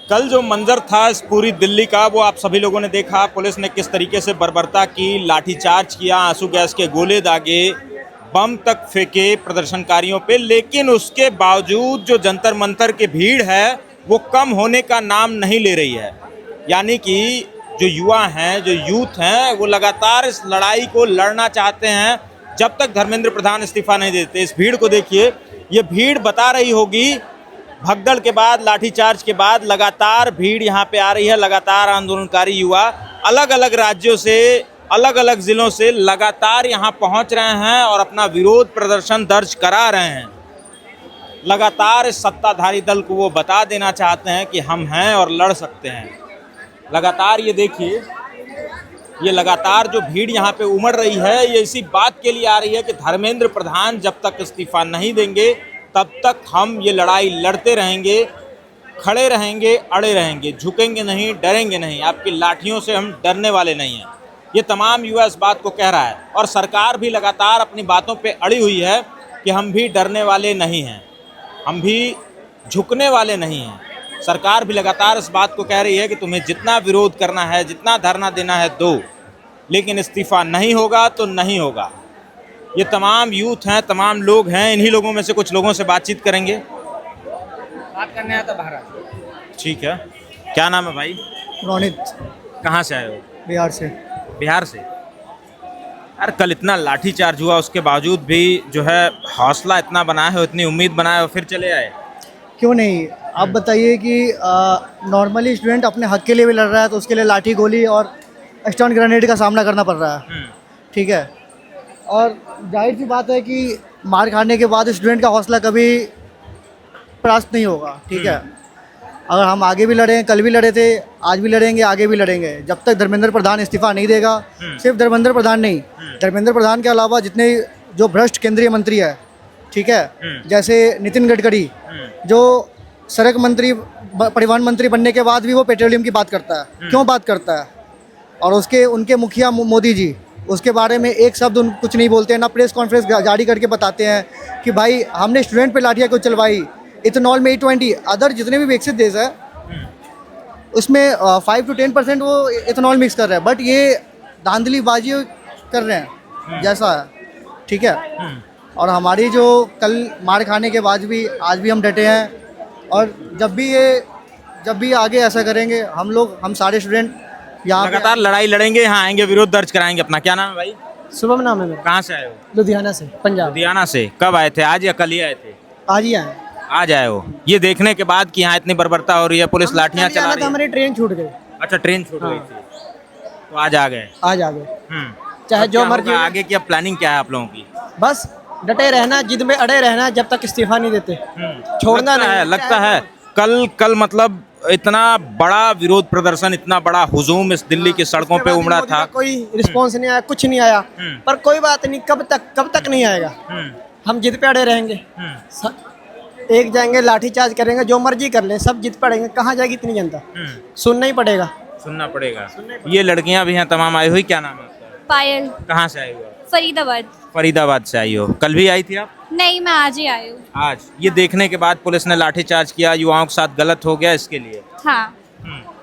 कल जो मंजर था इस पूरी दिल्ली का वो आप सभी लोगों ने देखा। पुलिस ने किस तरीके से बर्बरता की, लाठीचार्ज किया, आंसू गैस के गोले दागे, बम तक फेंके प्रदर्शनकारियों पे। लेकिन उसके बावजूद जो जंतर मंतर की भीड़ है वो कम होने का नाम नहीं ले रही है। यानी कि जो युवा हैं, जो यूथ हैं, वो लगातार इस लड़ाई को लड़ना चाहते हैं जब तक धर्मेंद्र प्रधान इस्तीफा नहीं देते। इस भीड़ को देखिए, ये भीड़ बता रही होगी भगदड़ के बाद, लाठीचार्ज के बाद लगातार भीड़ यहाँ पे आ रही है। लगातार आंदोलनकारी युवा अलग अलग राज्यों से, अलग अलग जिलों से लगातार यहाँ पहुँच रहे हैं और अपना विरोध प्रदर्शन दर्ज करा रहे हैं। लगातार इस सत्ताधारी दल को वो बता देना चाहते हैं कि हम हैं और लड़ सकते हैं। लगातार ये देखिए, ये लगातार जो भीड़ यहाँ पे उमड़ रही है, ये इसी बात के लिए आ रही है कि धर्मेंद्र प्रधान जब तक इस्तीफा नहीं देंगे तब तक हम ये लड़ाई लड़ते रहेंगे, खड़े रहेंगे, अड़े रहेंगे, झुकेंगे नहीं, डरेंगे नहीं। आपकी लाठियों से हम डरने वाले नहीं हैं। ये तमाम युवा इस बात को कह रहा है और सरकार भी लगातार अपनी बातों पे अड़ी हुई है कि हम भी डरने वाले नहीं हैं, हम भी झुकने वाले नहीं हैं। सरकार भी लगातार इस बात को कह रही है कि तुम्हें जितना विरोध करना है, जितना धरना देना है दो, लेकिन इस्तीफा नहीं होगा तो नहीं होगा। ये तमाम यूथ हैं, तमाम लोग हैं। इन्हीं लोगों में से कुछ लोगों से बातचीत करेंगे। बात करने आया था बाहर। ठीक है, क्या नाम है भाई? रोनित, कहाँ से आए हो? बिहार से। बिहार से। यार कल इतना लाठीचार्ज हुआ, उसके बावजूद भी जो है हौसला इतना बनाए हो, इतनी उम्मीद बनाए हो, फिर चले आए। क्यों नहीं? आप बताइए कि नॉर्मली स्टूडेंट अपने हक के लिए भी लड़ रहा है तो उसके लिए लाठी, गोली और स्टन ग्रेनेड का सामना करना पड़ रहा है। ठीक है, और जाहिर सी बात है कि मार खाने के बाद स्टूडेंट का हौसला कभी परास्त नहीं होगा। ठीक है, अगर हम आगे भी लड़े, कल भी लड़े थे, आज भी लड़ेंगे, आगे भी लड़ेंगे, जब तक धर्मेंद्र प्रधान इस्तीफा नहीं देगा। सिर्फ धर्मेंद्र प्रधान नहीं, धर्मेंद्र प्रधान के अलावा जितने जो भ्रष्ट केंद्रीय मंत्री है, ठीक है, जैसे नितिन गडकरी, जो सड़क मंत्री, परिवहन मंत्री बनने के बाद भी वो पेट्रोलियम की बात करता है। क्यों बात करता है? और उनके मुखिया मोदी जी उसके बारे में एक शब्द कुछ नहीं बोलते हैं, ना प्रेस कॉन्फ्रेंस जारी करके बताते हैं कि भाई हमने स्टूडेंट पे लाठियाँ क्यों चलवाई। इथेनॉल में E20, अदर जितने भी विकसित देश है उसमें 5 to 10% वो इथेनॉल मिक्स कर रहे हैं, बट ये धांधलीबाजी कर रहे हैं जैसा है। ठीक है, और हमारी जो कल मार खाने के बाद भी आज भी हम डटे हैं, और जब भी आगे ऐसा करेंगे हम सारे स्टूडेंट यहाँ लगातार लड़ाई लड़ेंगे, यहाँ आएंगे, विरोध दर्ज कराएंगे अपना। क्या नाम है भाई? शुभम नाम है मेरा। कहाँ से आए हो? लुधियाना से, पंजाब। लुधियाना से। कब आए थे, आज या कल ही आए थे? आज ही आए। आज आए हो, ये देखने के बाद कि यहाँ इतनी बर्बरता हो रही है, पुलिस लाठियाँ चला रही है। हमारी ट्रेन छूट गई। अच्छा, ट्रेन छूट गई थी तो आज आ गए। आज आ गए। चाहे अब जो क्या मर्जी होगा हो। आगे की अब प्लानिंग क्या है आप लोगों की? बस डटे रहना, जिद में अड़े रहना जब तक इस्तीफा नहीं देते। छोड़ना लगता नहीं है, लगता है कल मतलब इतना बड़ा विरोध प्रदर्शन, इतना बड़ा हुजूम इस दिल्ली की सड़कों पे उमड़ा था, कोई रिस्पॉन्स नहीं आया, कुछ नहीं आया। पर कोई बात नहीं, कब तक नहीं आएगा। हम जिद पे अड़े रहेंगे, एक जाएंगे, लाठीचार्ज करेंगे, जो मर्जी कर ले, सब जिद पड़ेंगे। कहाँ जाएगी इतनी जनता? सुनना ही पड़ेगा। सुनना पड़ेगा। ये लड़कियां भी हैं तमाम आई हुई। क्या नाम है आपका? पायल। कहाँ से आई हो? फरीदाबाद। फरीदाबाद से आई हो। कल भी आई थी आप? नहीं, मैं आज ही आई हूँ। आज ये देखने के बाद पुलिस ने लाठीचार्ज किया, युवाओं के साथ गलत हो गया, इसके लिए हाँ,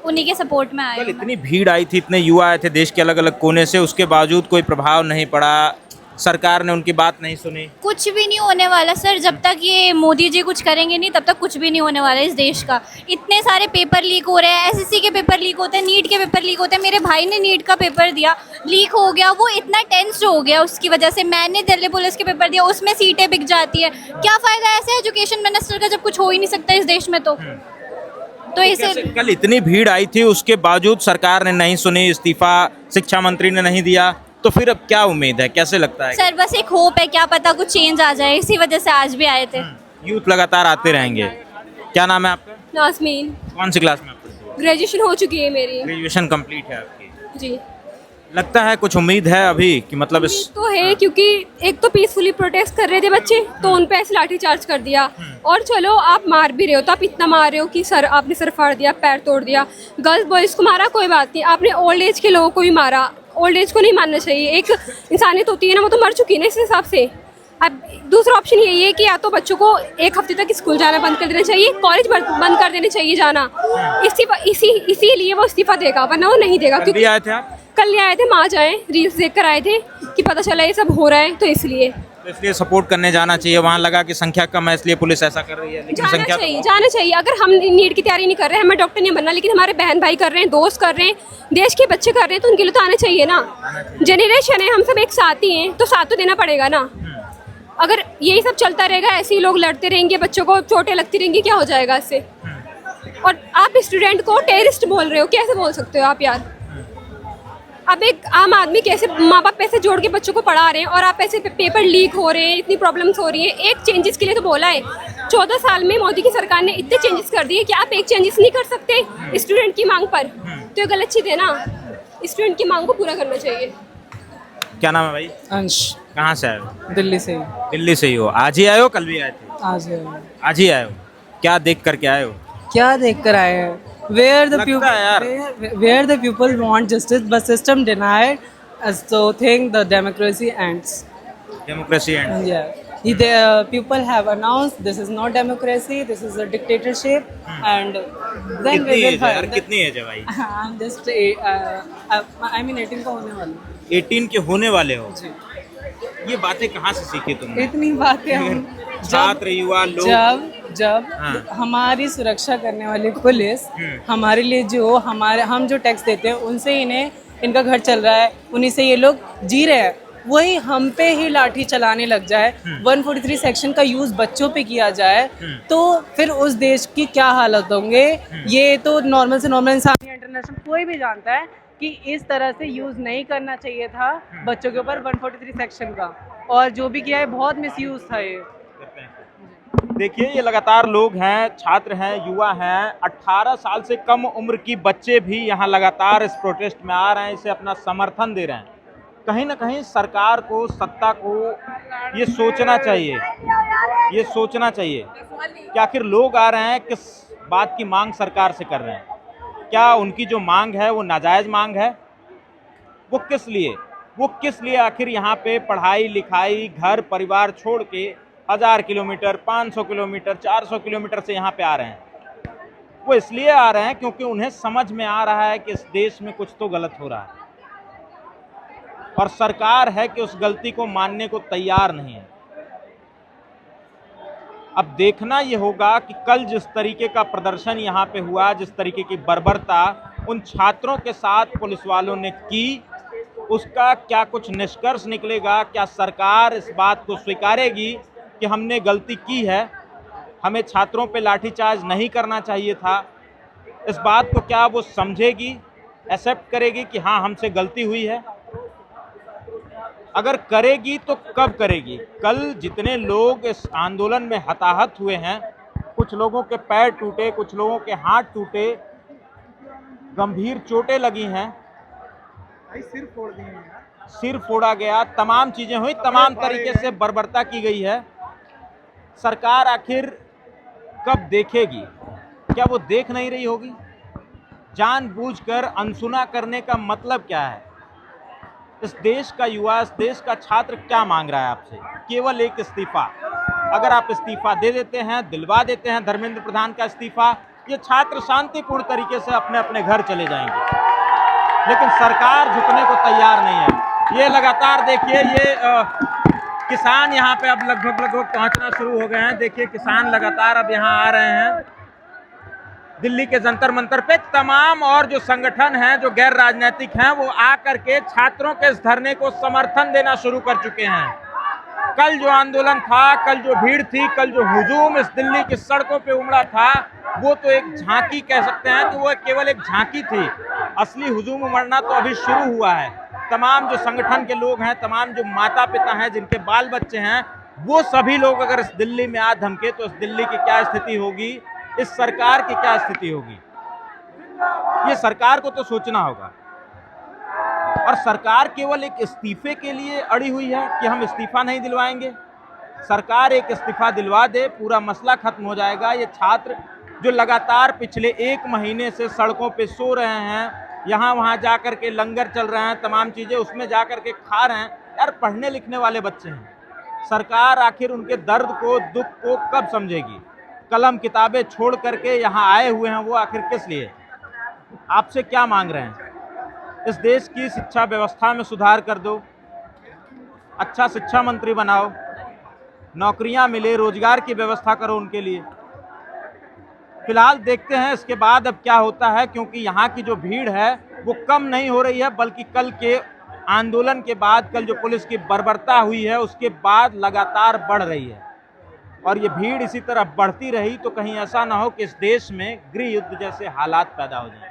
उन्हीं के सपोर्ट में आई कल हूँ। इतनी भीड़ आई थी, इतने युवा आए थे देश के अलग अलग कोने से, उसके बावजूद कोई प्रभाव नहीं पड़ा, सरकार ने उनकी बात नहीं सुनी। कुछ भी नहीं होने वाला सर, जब तक ये मोदी जी कुछ करेंगे नहीं तब तक कुछ भी नहीं होने वाला इस देश का। इतने सारे पेपर लीक हो रहे हैं, SSC के पेपर लीक होते हैं, नीट के पेपर लीक होते हैं। मेरे भाई ने नीट का पेपर दिया, लीक हो गया, वो इतना टेंस्ड हो गया उसकी वजह से। मैंने दिल्ली पुलिस के पेपर दिया, उसमें सीटें बिक जाती है। क्या फ़ायदा ऐसे एजुकेशन मिनिस्टर का जब कुछ हो ही नहीं सकता इस देश में? तो इसे कल इतनी भीड़ आई थी, उसके बावजूद सरकार ने नहीं सुनी, इस्तीफा शिक्षा मंत्री ने नहीं दिया, तो फिर अब क्या उम्मीद है, कैसे लगता है? सर बस एक होप है, क्या पता कुछ चेंज आ जाए, इसी वजह से आज भी आए थे। यूथ लगातार आते रहेंगे। क्या नाम है आपका? नाज़मीन। कौन सी क्लास में आप पढ़ते हो? ग्रेजुएशन हो चुकी है मेरी। ग्रेजुएशन कंप्लीट है आपकी? जी। लगता है कुछ उम्मीद है अभी कि मतलब इस तो है, क्योंकि एक तो पीसफुली प्रोटेस्ट कर रहे थे बच्चे, तो उन पे ऐसे लाठी चार्ज कर दिया। और चलो आप मार भी रहे हो तो आप इतना मार रहे हो कि आपने सर फाड़ दिया, पैर तोड़ दिया। गर्ल्स बॉयज़ को मारा कोई बात नहीं, आपने ओल्ड एज के लोगों को भी मारा। ओल्ड एज को नहीं मानना चाहिए, एक इंसानियत होती है ना, वो तो मर चुकी है ना इस हिसाब से। अब दूसरा ऑप्शन यही है कि या तो बच्चों को एक हफ्ते तक स्कूल जाना बंद कर देना चाहिए, कॉलेज बंद कर देना चाहिए जाना। इसीलिए वो इस्तीफा देगा, वरना वो नहीं देगा। कल भी आए थे आप? कल आए थे, माँ जाए रील्स देख कर आए थे कि पता चला ये सब हो रहा है, तो इसलिए सपोर्ट करने जाना चाहिए। वहाँ लगा कि संख्या कम है इसलिए पुलिस ऐसा कर रही है, लेकिन संख्या जाना चाहिए। अगर हम नीट की तैयारी नहीं कर रहे हैं, हमें डॉक्टर नहीं बनना, लेकिन हमारे बहन भाई कर रहे हैं, दोस्त कर रहे हैं, देश के बच्चे कर रहे हैं, तो उनके लिए तो आना चाहिए ना। जनरेशन है, हम सब एक साथ ही हैं, तो साथ तो देना पड़ेगा ना। अगर यही सब चलता रहेगा, ऐसे ही लोग लड़ते रहेंगे, बच्चों को चोटें लगती रहेंगी, क्या हो जाएगा इससे? और आप स्टूडेंट को टेररिस्ट बोल रहे हो, कैसे बोल सकते हो आप यार? अब एक आम आदमी कैसे, माँ बाप पैसे जोड़ के बच्चों को पढ़ा रहे हैं और आप ऐसे पेपर लीक हो रहे हैं, इतनी प्रॉब्लम्स हो रही है। एक चेंजेस के लिए तो बोला है, 14 साल में मोदी की सरकार ने इतने चेंजेस कर दिए कि आप एक चेंजेस नहीं कर सकते स्टूडेंट की मांग पर, तो ये गलत चीज़ है ना। स्टूडेंट की मांग को पूरा करना चाहिए। क्या नाम है भाई? अंश, कहाँ से आए हो? दिल्ली से ही। दिल्ली से ही हो? आज ही आए हो, कल भी आए थे? आज ही आए हो। क्या देख करके आए हो? क्या देख कर आए हैं? Where the लगता है यार। where the people want justice, but system denied, so think the democracy ends. Democracy and The people have announced this is not democracy, this is a dictatorship, and then कितनी we will as है यार? find. कितनी as है भाई? I'm just, I mean 18 का होने वाला हूँ। 18 के होने वाले हो? जी। ये बातें कहाँ से सीखी तुमने? इतनी बातें हम छात्र युवा लोग जब हाँ। हमारी सुरक्षा करने वाली पुलिस हमारे लिए जो हम जो टैक्स देते हैं उनसे इनका घर चल रहा है, उन्हीं से ये लोग जी रहे हैं, वही हम पे ही लाठी चलाने लग जाए, 143 सेक्शन का यूज बच्चों पे किया जाए, तो फिर उस देश की क्या हालत होंगे। ये तो नॉर्मल से नॉर्मल इंसान या इंटरनेशनल कोई भी जानता है कि इस तरह से यूज नहीं करना चाहिए था बच्चों के ऊपर 143 सेक्शन का, और जो भी किया है बहुत मिसयूज था ये। देखिए, ये लगातार लोग हैं, छात्र हैं, युवा हैं, 18 साल से कम उम्र की बच्चे भी यहाँ लगातार इस प्रोटेस्ट में आ रहे हैं, इसे अपना समर्थन दे रहे हैं। कहीं ना कहीं सरकार को, सत्ता को ये सोचना चाहिए कि आखिर लोग आ रहे हैं, किस बात की मांग सरकार से कर रहे हैं। क्या उनकी जो मांग है वो नाजायज़ मांग है? वो किस लिए आखिर यहाँ पे पढ़ाई लिखाई, घर परिवार छोड़ के 1000 किलोमीटर, 500 किलोमीटर, 400 किलोमीटर से यहाँ पे आ रहे हैं? वो इसलिए आ रहे हैं क्योंकि उन्हें समझ में आ रहा है कि इस देश में कुछ तो गलत हो रहा है, और सरकार है कि उस गलती को मानने को तैयार नहीं है। अब देखना ये होगा कि कल जिस तरीके का प्रदर्शन यहाँ पे हुआ, जिस तरीके की बर्बरता उन छात्रों के साथ पुलिस वालों ने की, उसका क्या कुछ निष्कर्ष निकलेगा। क्या सरकार इस बात को स्वीकारेगी कि हमने गलती की है, हमें छात्रों पे लाठीचार्ज नहीं करना चाहिए था? इस बात को क्या वो समझेगी, एक्सेप्ट करेगी कि हाँ हमसे गलती हुई है? अगर करेगी तो कब करेगी? कल जितने लोग इस आंदोलन में हताहत हुए हैं, कुछ लोगों के पैर टूटे, कुछ लोगों के हाथ टूटे, गंभीर चोटें लगी हैं, सिर फोड़ा गया, तमाम चीज़ें हुई, तमाम तरीके से बर्बरता की गई है। सरकार आखिर कब देखेगी? क्या वो देख नहीं रही होगी? जानबूझकर अनसुना करने का मतलब क्या है? इस देश का युवा, इस देश का छात्र क्या मांग रहा है आपसे? केवल एक इस्तीफा। अगर आप इस्तीफा दे देते हैं, दिलवा देते हैं धर्मेंद्र प्रधान का इस्तीफा, ये छात्र शांतिपूर्ण तरीके से अपने अपने घर चले जाएंगे। लेकिन सरकार झुकने को तैयार नहीं है। ये लगातार देखिए, ये किसान यहाँ पे अब लगभग पहुँचना शुरू हो गए हैं। देखिए, किसान लगातार अब यहाँ आ रहे हैं। दिल्ली के जंतर मंतर पे तमाम और जो संगठन हैं, जो गैर राजनीतिक हैं, वो आकर के छात्रों के इस धरने को समर्थन देना शुरू कर चुके हैं। कल जो आंदोलन था, कल जो भीड़ थी, कल जो हुजूम इस दिल्ली की सड़कों पे उमड़ा था, वो तो एक झांकी कह सकते हैं कि वो केवल एक झांकी थी। असली हुजूम उमड़ना तो अभी शुरू हुआ है। तमाम जो संगठन के लोग हैं, तमाम जो माता पिता हैं, जिनके बाल बच्चे हैं, वो सभी लोग अगर इस दिल्ली में आ धमके तो इस दिल्ली की क्या स्थिति होगी, इस सरकार की क्या स्थिति होगी? ये सरकार को तो सोचना होगा। और सरकार केवल एक इस्तीफे के लिए अड़ी हुई है कि हम इस्तीफा नहीं दिलवाएंगे। सरकार एक इस्तीफा दिलवा दे, पूरा मसला खत्म हो जाएगा। ये छात्र जो लगातार पिछले 1 महीने से सड़कों पे सो रहे हैं, यहाँ वहाँ जा कर के लंगर चल रहे हैं, तमाम चीज़ें उसमें जा कर के खा रहे हैं। यार, पढ़ने लिखने वाले बच्चे हैं, सरकार आखिर उनके दर्द को, दुख को कब समझेगी? कलम किताबें छोड़ करके यहाँ आए हुए हैं वो आखिर किस लिए? आपसे क्या मांग रहे हैं? इस देश की शिक्षा व्यवस्था में सुधार कर दो, अच्छा शिक्षा मंत्री बनाओ, नौकरियां मिले, रोजगार की व्यवस्था करो उनके लिए। फिलहाल देखते हैं इसके बाद अब क्या होता है, क्योंकि यहाँ की जो भीड़ है वो कम नहीं हो रही है, बल्कि कल के आंदोलन के बाद, कल जो पुलिस की बर्बरता हुई है उसके बाद लगातार बढ़ रही है। और ये भीड़ इसी तरह बढ़ती रही तो कहीं ऐसा ना हो कि इस देश में गृह युद्ध जैसे हालात पैदा हो जाएं।